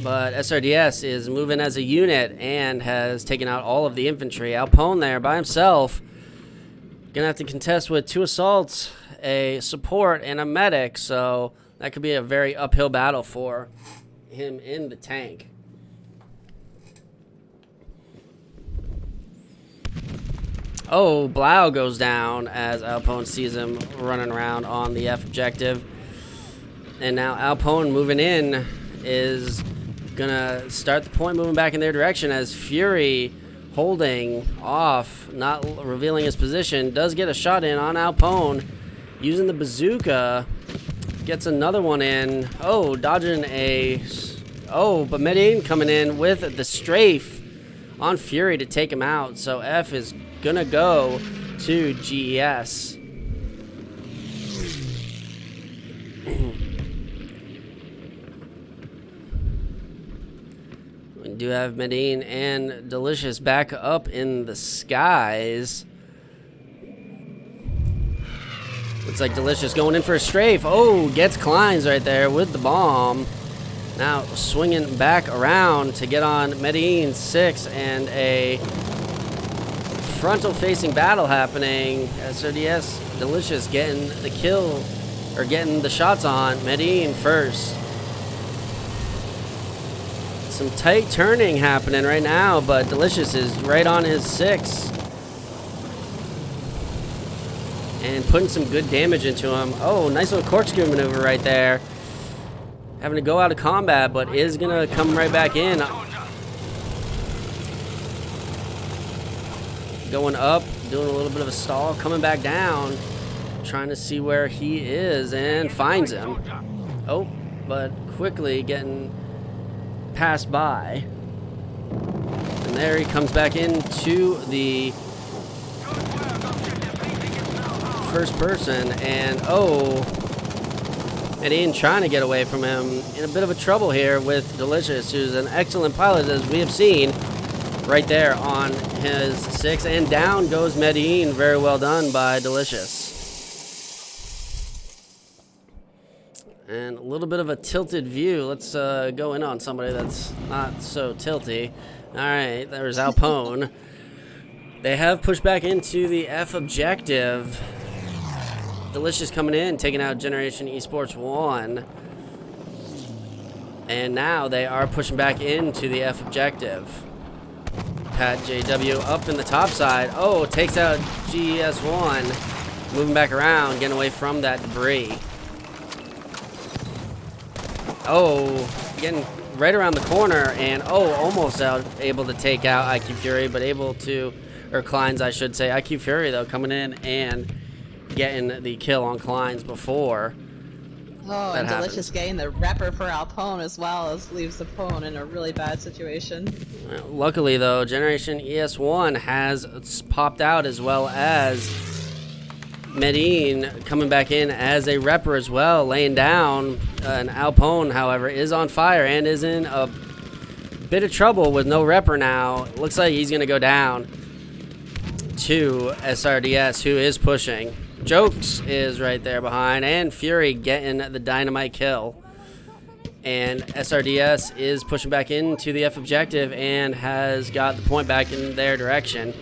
S1: But SRDS is moving as a unit and has taken out all of the infantry. Alpone there by himself. Gonna have to contest with 2 assaults, a support, and a medic. So that could be a very uphill battle for him in the tank. Oh, Blau goes down as Alpone sees him running around on the F objective. And now Alpone moving in is gonna start the point moving back in their direction as Fury holding off, not revealing his position, does get a shot in on Alpone using the bazooka, gets another one in. Oh, dodging a... Oh, but Medellin coming in with the strafe on Fury to take him out. So F is gonna go to GES. We do have Medellin and Delicious back up in the skies. Looks like Delicious going in for a strafe. Oh, gets Kleins right there with the bomb. Now swinging back around to get on Medellin 6 and a frontal-facing battle happening. SRDS Delicious getting the kill, or getting the shots on Medellin first. Some tight turning happening right now, but Delicious is right on his 6. And putting some good damage into him. Oh, nice little corkscrew maneuver right there. Having to go out of combat, but is going to come right back in. Going up, doing a little bit of a stall, coming back down. Trying to see where he is, and finds him. Oh, but quickly getting passed by. And there he comes back into the first person, and oh, Medellin trying to get away from him. In a bit of a trouble here with Delicious, who's an excellent pilot, as we have seen right there on his 6, and down goes Medellin. Very well done by Delicious. And a little bit of a tilted view. Let's go in on somebody that's not so tilty. All right, there's Alpone. They have pushed back into the F objective. Delicious coming in, taking out Generation Esports 1. And now they are pushing back into the F objective. Pat JW up in the top side. Oh, takes out GES1. Moving back around, getting away from that debris. Oh, getting right around the corner, and oh, almost able to take out IQ Fury, but able to, or Kleins I should say. IQ Fury though coming in and getting the kill on Kleins before.
S2: Oh, and Delicious getting the repper for Alpone as well, as leaves the Pone in a really bad situation.
S1: Luckily though, Generation ES1 has popped out, as well as Medellin coming back in as a repper as well, laying down. And Alpone, however, is on fire and is in a bit of trouble with no repper now. Looks like he's going to go down to SRDS, who is pushing. Jokes is right there behind, and Fury getting the dynamite kill. And SRDS is pushing back into the F objective and has got the point back in their direction.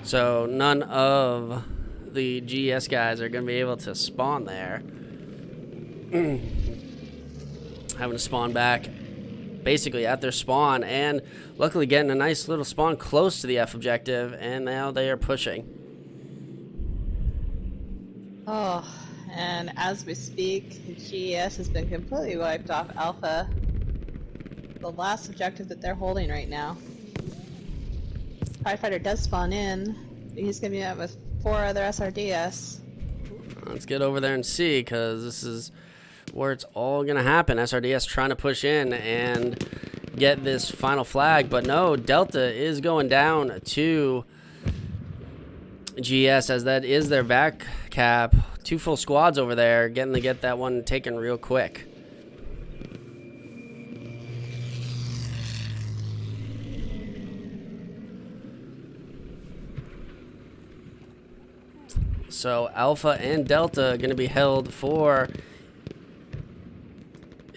S1: So none of the GES guys are going to be able to spawn there. Having to spawn back basically at their spawn, and luckily getting a nice little spawn close to the F objective, and now they are pushing.
S2: Oh, and as we speak, GES has been completely wiped off Alpha. the last objective that they're holding right now. Firefighter does spawn in. He's going to be out with 4 other SRDS.
S1: Let's get over there and see, because this is where it's all going to happen. SRDS trying to push in and get this final flag, but no, Delta is going down to GeS, as that is their back cap. 2 full squads over there, getting to get that one taken real quick. So Alpha and Delta are going to be held for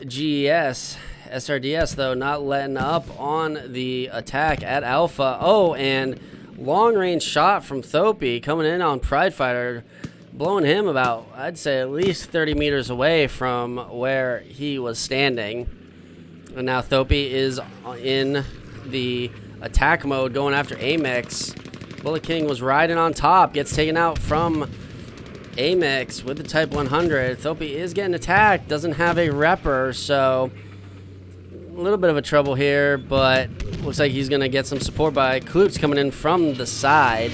S1: GeS. SRDS, though, not letting up on the attack at Alpha. Oh, and long-range shot from Thope coming in on Pride Fighter, blowing him about, I'd say, at least 30 meters away from where he was standing. And now Thope is in the attack mode, going after Amix. Bullet King was riding on top, gets taken out from Amix with the Type 100. Thope is getting attacked, doesn't have a repper, so a little bit of a trouble here, but looks like he's going to get some support by Klutz coming in from the side,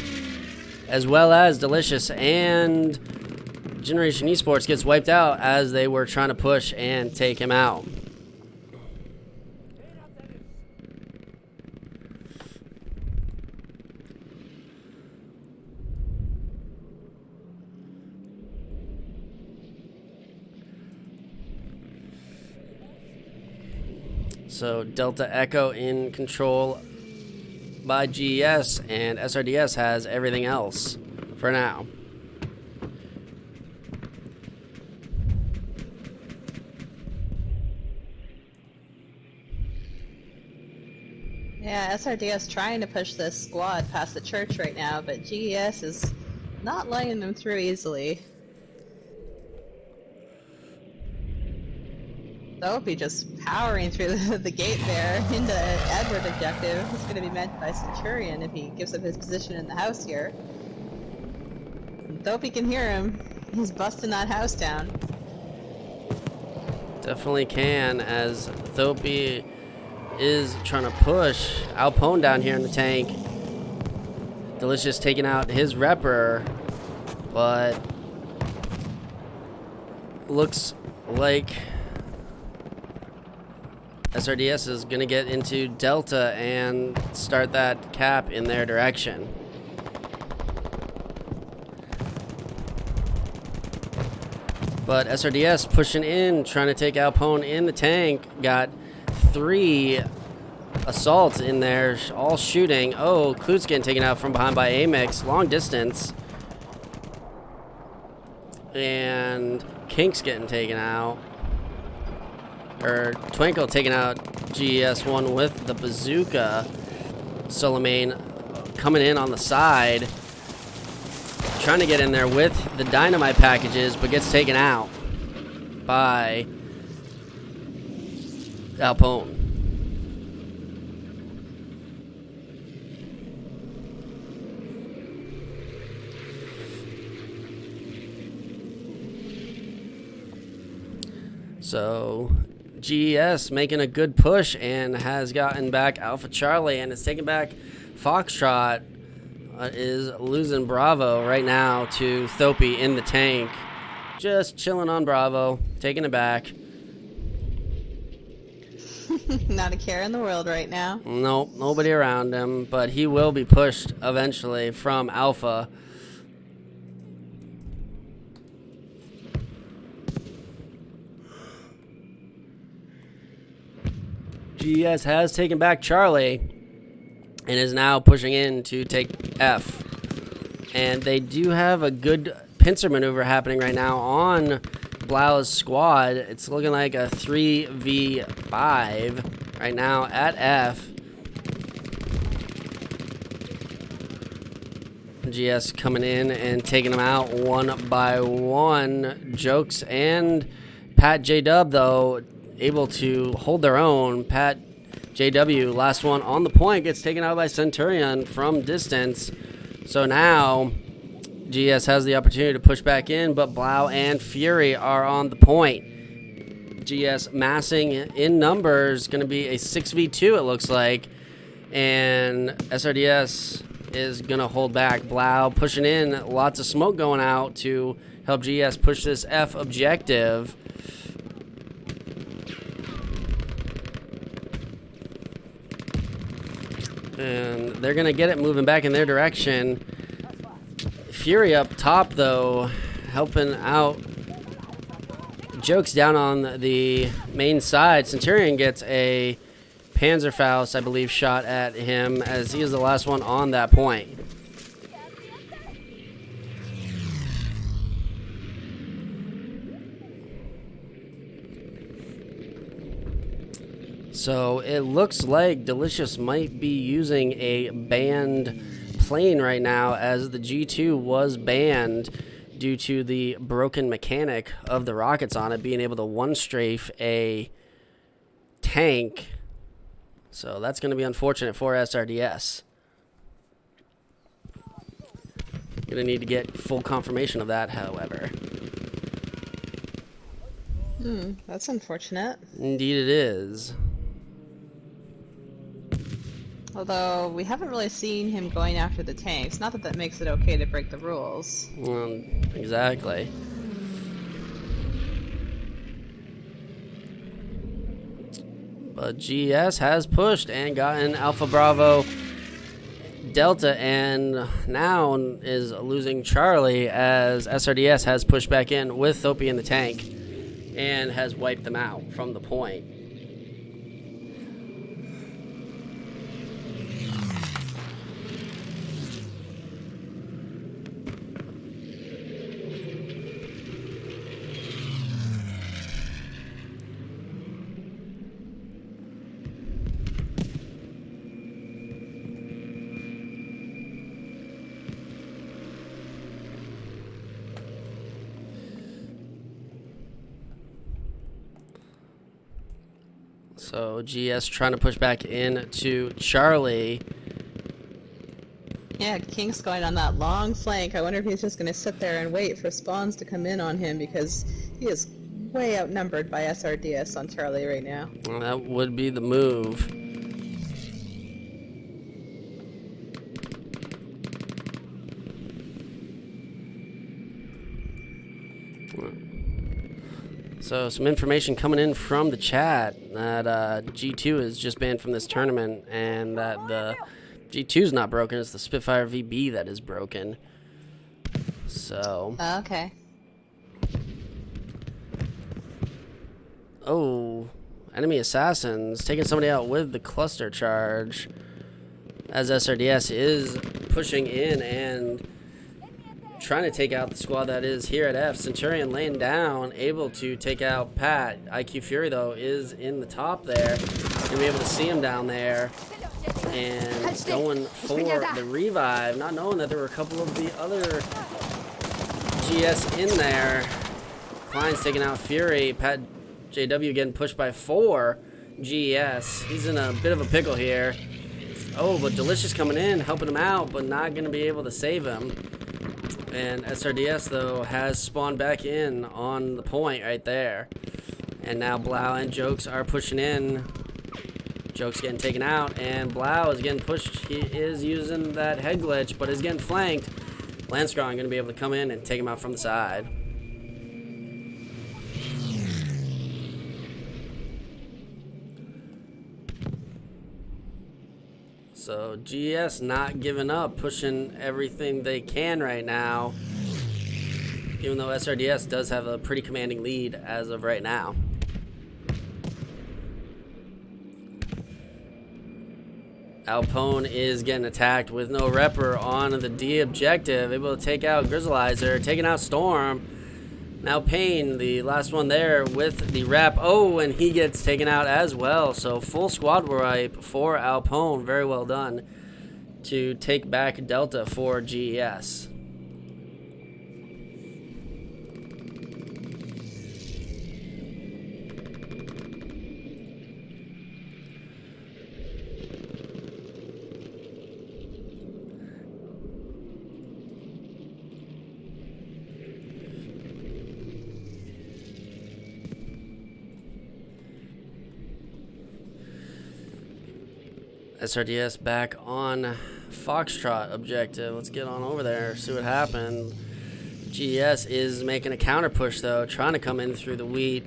S1: as well as Delicious, and Generation Esports gets wiped out as they were trying to push and take him out. So Delta Echo in control by GES, and SRDS has everything else for now.
S2: Yeah, SRDS trying to push this squad past the church right now, but GES is not letting them through easily. Thope just powering through the gate there into Edward objective. He's going to be met by Centurion if he gives up his position in the house here. And Thope can hear him. He's busting that house down.
S1: Definitely can, as Thope is trying to push Alpone down here in the tank. Delicious taking out his repper, but looks like SRDS is going to get into Delta and start that cap in their direction. But SRDS pushing in, trying to take Alpone in the tank. Got 3 assaults in there, all shooting. Oh, Klutz getting taken out from behind by Amix, long distance. And Kink's getting taken out. Or Twinkle taking out GES1 with the bazooka. Solomane coming in on the side, trying to get in there with the dynamite packages, but gets taken out by Alpone. So GES making a good push and has gotten back Alpha Charlie and is taking back Foxtrot. Is losing Bravo right now to Thope in the tank. Just chilling on Bravo, taking it back.
S2: Not a care in the world right now.
S1: Nope, nobody around him, but he will be pushed eventually from Alpha. GES has taken back Charlie and is now pushing in to take F. And they do have a good pincer maneuver happening right now on Blau's squad. It's looking like a 3v5 right now at F. GS coming in and taking them out one by one. Jokes and Pat J-Dub, though, able to hold their own. Pat JW, last one on the point, gets taken out by Centurion from distance. So now GS has the opportunity to push back in, but Blau and Fury are on the point. GS massing in numbers, going to be a 6v2 it looks like, and SRDS is going to hold back. Blau pushing in, lots of smoke going out to help GS push this F objective. And they're going to get it moving back in their direction. Fury up top, though, helping out. Jokes down on the main side. Centurion gets a Panzerfaust, I believe, shot at him as he is the last one on that point. So it looks like Delicious might be using a banned plane right now, as the G2 was banned due to the broken mechanic of the rockets on it, being able to one-strafe a tank. So that's going to be unfortunate for SRDS. Going to need to get full confirmation of that, however.
S2: That's unfortunate.
S1: Indeed it is.
S2: Although, we haven't really seen him going after the tanks. Not that that makes it okay to break the rules.
S1: Exactly. But GS has pushed and gotten Alpha Bravo Delta, and now is losing Charlie as SRDS has pushed back in with Thopi in the tank and has wiped them out from the point. So GS trying to push back into Charlie.
S2: Yeah, King's going on that long flank. I wonder if he's just going to sit there and wait for spawns to come in on him, because he is way outnumbered by SRDS on Charlie right now.
S1: Well, that would be the move. So some information coming in from the chat that G2 is just banned from this tournament, and that the G2 is not broken. It's the Spitfire VB that is broken. So.
S2: Okay.
S1: Oh, enemy assassins taking somebody out with the cluster charge, as SRDS is pushing in and trying to take out the squad that is here at F. Centurion laying down, able to take out Pat. IQ Fury, though, is in the top there. Gonna be able to see him down there and going for the revive, not knowing that there were a couple of the other GS in there. Klein's taking out Fury. Pat JW getting pushed by 4 GS. He's in a bit of a pickle here. Oh, but Delicious coming in, helping him out, but not going to be able to save him. And SRDS, though, has spawned back in on the point right there. And now Blau and Jokes are pushing in. Jokes getting taken out, and Blau is getting pushed. He is using that head glitch, but is getting flanked. Landskron going to be able to come in and take him out from the side. So GS not giving up, pushing everything they can right now, even though SRDS does have a pretty commanding lead as of right now. Alpone is getting attacked with no repper on the D objective, able to take out Grizzleizer, taking out Storm. Now Payne, the last one there with the rep. Oh, and he gets taken out as well. So full squad wipe for Alpone. Very well done to take back Delta for GES. SRDS back on Foxtrot objective. Let's get on over there, see what happened. GeS is making a counter push though, trying to come in through the wheat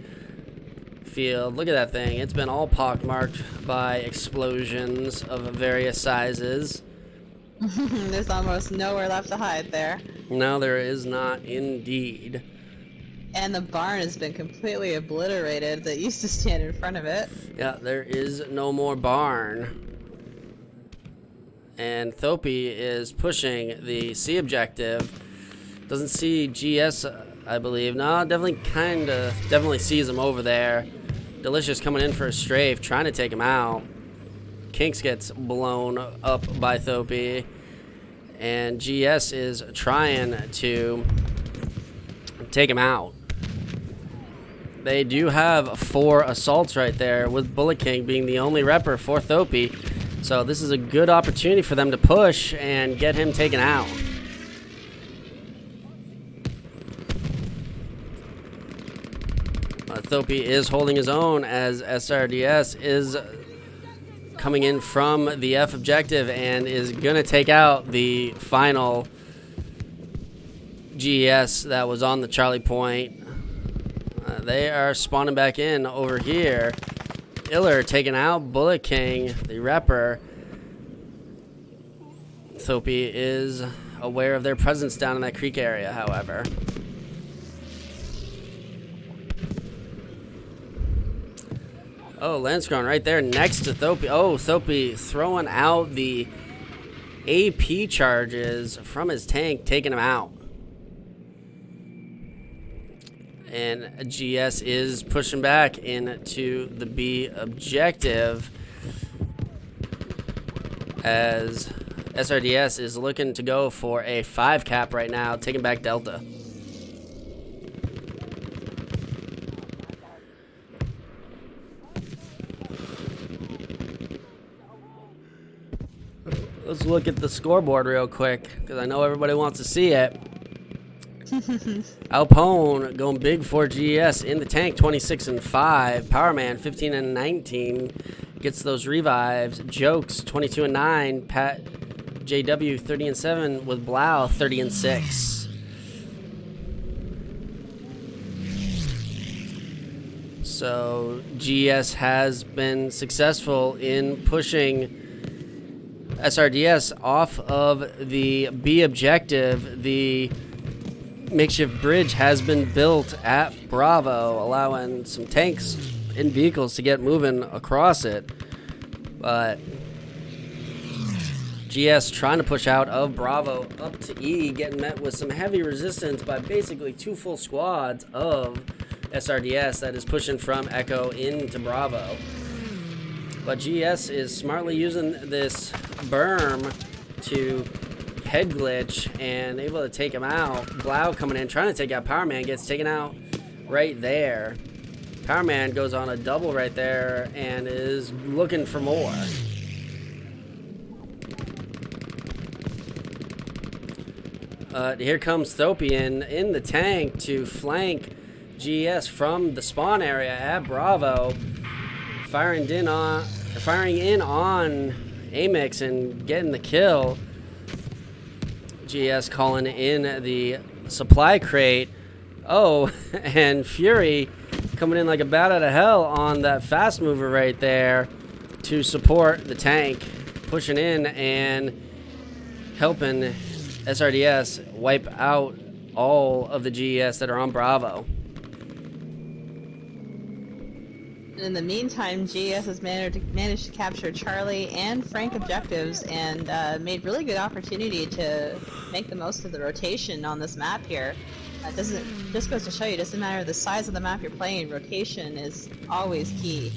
S1: field. Look at that thing. It's been all pockmarked by explosions of various sizes.
S2: There's almost nowhere left to hide there.
S1: No, there is not indeed.
S2: And the barn has been completely obliterated that used to stand in front of it.
S1: Yeah, there is no more barn. And Thopi is pushing the C objective. Doesn't see GeS, I believe. No, definitely sees him over there. Delicious coming in for a strafe, trying to take him out. Kinks gets blown up by Thopi. And GeS is trying to take him out. They do have 4 assaults right there, with Bullet King being the only repper for Thopi. So this is a good opportunity for them to push and get him taken out. Thopi is holding his own as SRDS is coming in from the F objective and is going to take out the final GES that was on the Charlie point. They are spawning back in over here. Iller taking out Bullet King, the repper. Thopi is aware of their presence down in that creek area, however. Oh, Lanscron right there next to Thopi. Oh, Thopi throwing out the AP charges from his tank, taking him out. And GeS is pushing back into the B objective as SRDS is looking to go for a 5 cap right now, taking back Delta. Let's look at the scoreboard real quick, because I know everybody wants to see it. Alpone going big for GeS in the tank, 26-5. Powerman 15-19 gets those revives. Jokes 22-9. Pat JW 30-7 with Blau 30-6. So GeS has been successful in pushing SRDS off of the B objective. The makeshift bridge has been built at Bravo, allowing some tanks and vehicles to get moving across it. But GeS trying to push out of Bravo up to E, getting met with some heavy resistance by basically 2 full squads of SRDS that is pushing from Echo into Bravo. But GeS is smartly using this berm to head glitch and able to take him out. Blau coming in, trying to take out Powerman, gets taken out right there. Powerman goes on a double right there and is looking for more. Here comes Thopi in the tank to flank GeS from the spawn area at Bravo, firing in on Amix and getting the kill. GeS calling in the supply crate. Oh, and Fury coming in like a bat out of hell on that fast mover right there to support the tank, pushing in and helping SRDS wipe out all of the GeS that are on Bravo.
S2: In the meantime, GeS has managed to capture Charlie and Frank objectives and made really good opportunity to make the most of the rotation on this map here. Just goes to show you, it doesn't matter the size of the map you're playing, rotation is always key.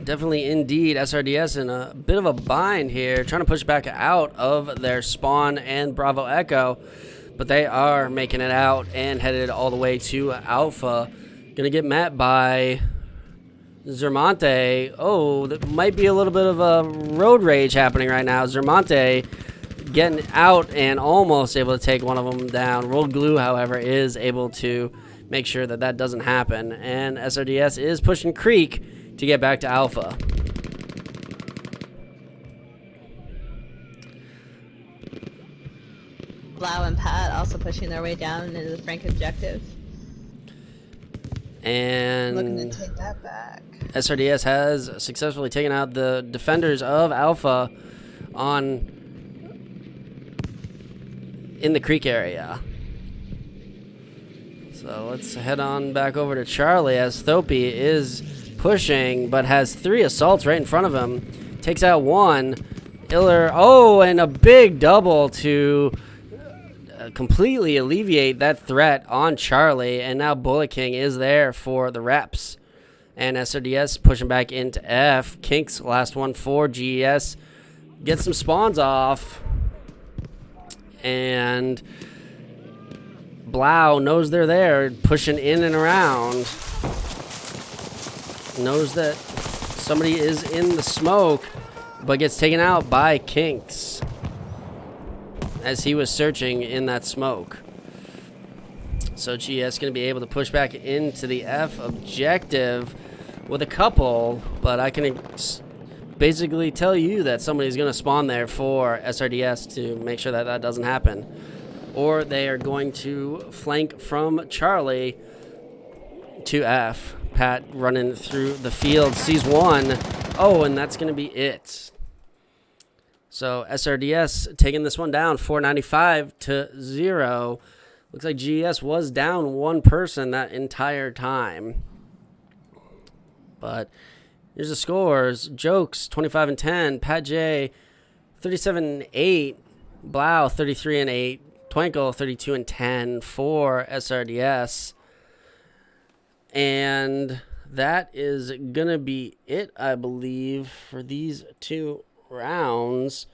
S1: Definitely indeed. SRDS in a bit of a bind here, trying to push back out of their spawn and Bravo Echo, but they are making it out and headed all the way to Alpha. Gonna get met by Zermonte. Oh, that might be a little bit of a road rage happening right now. Zermonte getting out and almost able to take one of them down. Rolled Glue, however, is able to make sure that that doesn't happen. And SRDS is pushing Creek to get back to Alpha.
S2: Blau and Pat also pushing their way down into the Frank objective.
S1: And
S2: looking to take that back.
S1: SRDS has successfully taken out the defenders of Alpha in the creek area. So let's head on back over to Charlie as Thope is pushing, but has 3 assaults right in front of him. Takes out 1. Iller, and a big double to completely alleviate that threat on Charlie. And now Bullet King is there for the reps. And SRDS pushing back into F. Kink's last one for GES. Get some spawns off. And Blau knows they're there, pushing in and around. Knows that somebody is in the smoke, but gets taken out by Kinks as he was searching in that smoke. So GS going to be able to push back into the F objective with a couple, but I can basically tell you that somebody's going to spawn there for SRDS to make sure that that doesn't happen. Or they are going to flank from Charlie to F. Pat running through the field, sees 1. And that's going to be it. So SRDS taking this one down, 495-0. Looks like GES was down 1 person that entire time. But here's the scores. Jokes, 25-10. Pat J, 37-8. Blau, 33-8. Twinkle, 32-10 for SRDS. And that is going to be it, I believe, for these 2 rounds.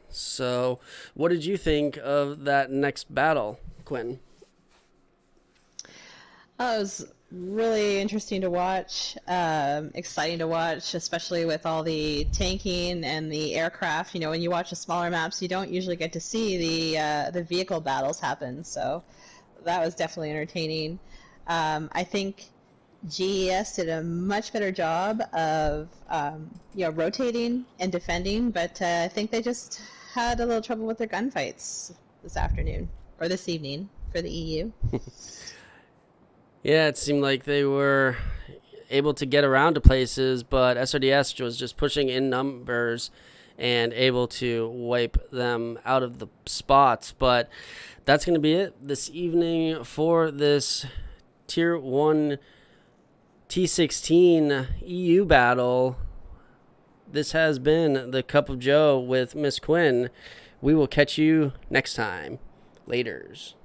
S1: So, what did you think of that next battle, Quinn?
S2: It was really interesting to watch, exciting to watch, especially with all the tanking and the aircraft. You know, when you watch the smaller maps, you don't usually get to see the vehicle battles happen. So that was definitely entertaining. I think GES did a much better job of rotating and defending, but I think they just had a little trouble with their gunfights this afternoon or this evening for the EU.
S1: Yeah, it seemed like they were able to get around to places, but SRDS was just pushing in numbers and able to wipe them out of the spots. But that's going to be it this evening for this Tier 1 T16 EU battle. This has been the Cup of Joe with Miss Quinn. We will catch you next time. Laters.